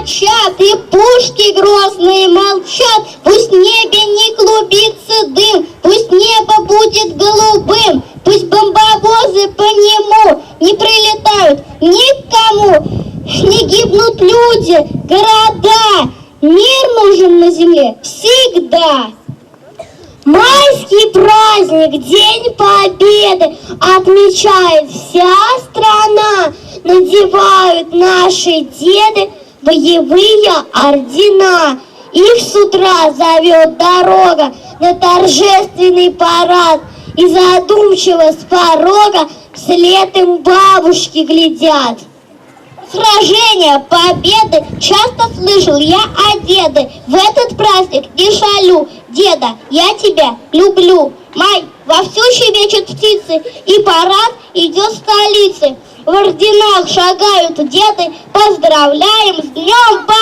кричат, и пушки грозные молчат. Пусть в небе не клубится дым, пусть небо будет голубым, пусть бомбовозы по нему не прилетают никому, не гибнут люди, города. Мир нужен на земле всегда. Майский праздник, День Победы, отмечает вся страна. Надевают наши деды боевые ордена. Их с утра зовет дорога на торжественный парад. И задумчиво с порога вслед им бабушки глядят. Сражения, победы часто слышал я о деды. В этот праздник не шалю. Деда, я тебя люблю. Май вовсю щебечут птицы, и парад идет в столице. В орденах шагают деды, поздравляем с Днем Победы!